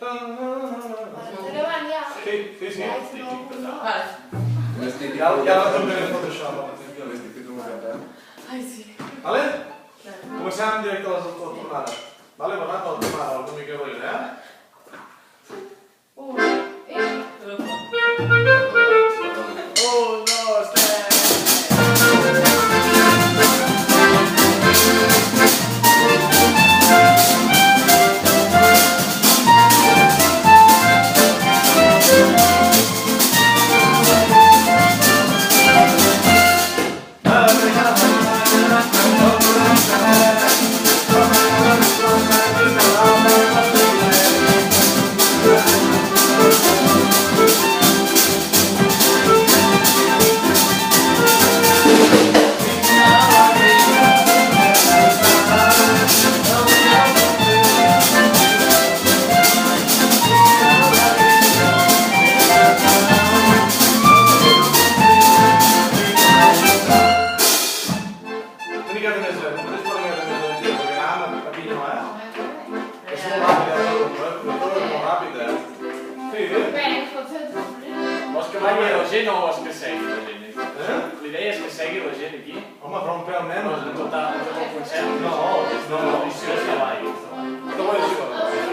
Endavant, ja. Sí. Vale. Ja la tocarem tot això, Ai, sí. Vale? Comencem en directe a la tornada. Vale, Bernat, a la tornada, una mica de eh? L'idea és que segui la gent aquí. Home, però un pèl menys. Tot el concert. No, és de treball. no, no,